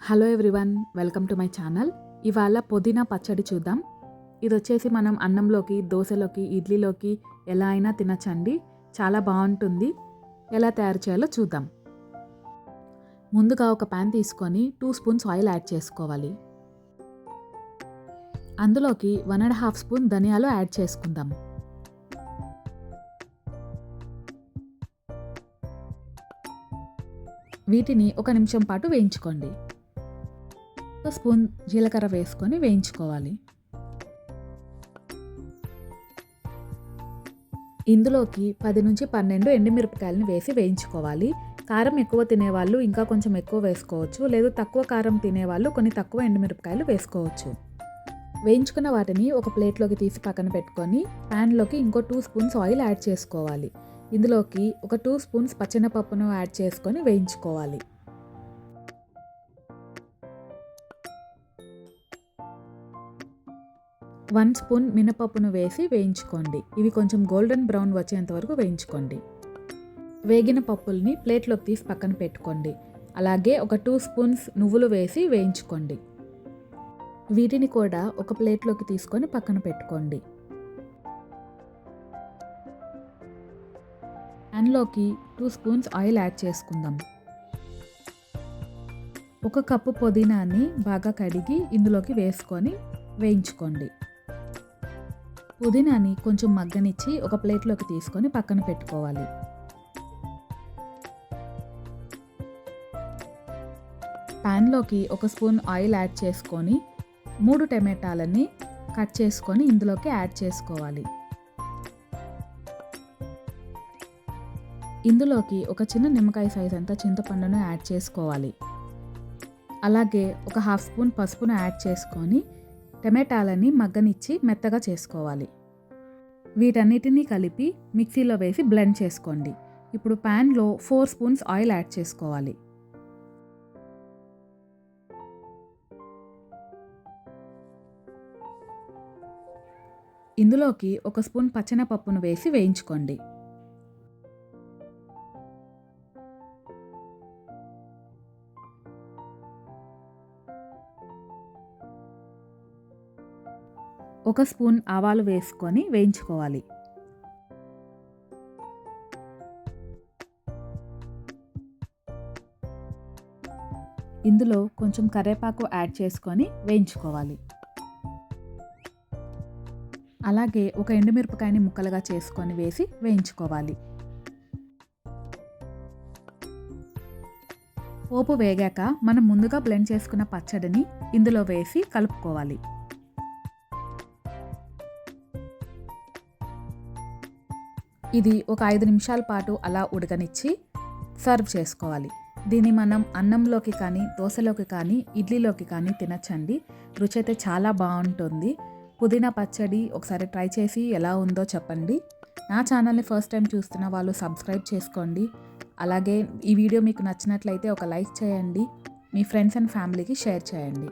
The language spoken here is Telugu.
Hello everyone, welcome to my channel. ఇవాళ పుదీనా పచ్చడి చూద్దాం. ఇది వచ్చేసి మనం అన్నంలోకి, దోశలోకి, ఇడ్లీలోకి ఎలా అయినా తినచ్చండి. చాలా బాగుంటుంది. ఎలా తయారు చేయాలో చూద్దాం. ముందుగా ఒక ప్యాన్ తీసుకొని 2 స్పూన్స్ ఆయిల్ యాడ్ చేసుకోవాలి. అందులోకి 1.5 స్పూన్ ధనియాలు యాడ్ చేసుకుందాం. వీటిని 1 నిమిషం పాటు వేయించుకోండి. 1 స్పూన్ జీలకర్ర వేసుకొని వేయించుకోవాలి. ఇందులోకి 10 నుంచి 12 ఎండుమిరపకాయలను వేసి వేయించుకోవాలి. కారం ఎక్కువ తినేవాళ్ళు ఇంకా కొంచెం ఎక్కువ వేసుకోవచ్చు, లేదు తక్కువ కారం తినేవాళ్ళు కొన్ని తక్కువ ఎండుమిరపకాయలు వేసుకోవచ్చు. వేయించుకున్న వాటిని ఒక ప్లేట్లోకి తీసి పక్కన పెట్టుకొని ప్యాన్లోకి ఇంకో 2 స్పూన్స్ ఆయిల్ యాడ్ చేసుకోవాలి. ఇందులోకి ఒక 2 స్పూన్స్ పచ్చెనపప్పును యాడ్ చేసుకొని వేయించుకోవాలి. 1 స్పూన్ మినపప్పును వేసి వేయించుకోండి. ఇవి కొంచెం గోల్డెన్ బ్రౌన్ వచ్చేంత వరకు వేయించుకోండి. వేగిన పప్పుల్ని ప్లేట్లోకి తీసి పక్కన పెట్టుకోండి. అలాగే ఒక 2 స్పూన్స్ నువ్వులు వేసి వేయించుకోండి. వీటిని కూడా ఒక ప్లేట్లోకి తీసుకొని పక్కన పెట్టుకోండి. ప్యాన్లోకి 2 స్పూన్స్ ఆయిల్ యాడ్ చేసుకుందాం. 1 కప్పు పుదీనాని బాగా కడిగి ఇందులోకి వేసుకొని వేయించుకోండి. పుదీనాని కొంచెం మగ్గనిచ్చి ఒక ప్లేట్లోకి తీసుకొని పక్కన పెట్టుకోవాలి. ప్యాన్లోకి 1 స్పూన్ ఆయిల్ యాడ్ చేసుకొని 3 టమాటాలని కట్ చేసుకొని ఇందులోకి యాడ్ చేసుకోవాలి. ఇందులోకి ఒక చిన్న నిమ్మకాయ సైజ్ అంతా చింతపండును యాడ్ చేసుకోవాలి. అలాగే ఒక 1/2 స్పూన్ పసుపును యాడ్ చేసుకొని టమాటాలని మగ్గనిచ్చి మెత్తగా చేసుకోవాలి. వీటన్నిటినీ కలిపి మిక్సీలో వేసి బ్లెండ్ చేసుకోండి. ఇప్పుడు ప్యాన్లో 4 స్పూన్స్ ఆయిల్ యాడ్ చేసుకోవాలి. ఇందులోకి 1 స్పూన్ పచ్చెనపప్పును వేసి వేయించుకోండి. ఒక స్పూన్ ఆవాలు వేసుకొని వేయించుకోవాలి. ఇందులో కొంచెం కరివేపాకు యాడ్ చేసుకొని వేయించుకోవాలి. అలాగే ఒక ఎండుమిరపకాయని ముక్కలుగా చేసుకొని వేసి వేయించుకోవాలి. పోపు వేగాక మనం ముందుగా బ్లెండ్ చేసుకున్న పచ్చడిని ఇందులో వేసి కలుపుకోవాలి. ఇది ఒక 5 నిమిషాల పాటు అలా ఉడకనిచ్చి సర్వ్ చేసుకోవాలి. దీన్ని మనం అన్నంలోకి కానీ, దోశలోకి కానీ, ఇడ్లీలోకి కానీ తినచ్చండి. రుచి అయితే చాలా బాగుంటుంది. పుదీనా పచ్చడి ఒకసారి ట్రై చేసి ఎలా ఉందో చెప్పండి. నా ఛానల్ని ఫస్ట్ టైం చూస్తున్న వాళ్ళు సబ్స్క్రైబ్ చేసుకోండి. అలాగే ఈ వీడియో మీకు నచ్చినట్లయితే ఒక లైక్ చేయండి. మీ ఫ్రెండ్స్ అండ్ ఫ్యామిలీకి షేర్ చేయండి.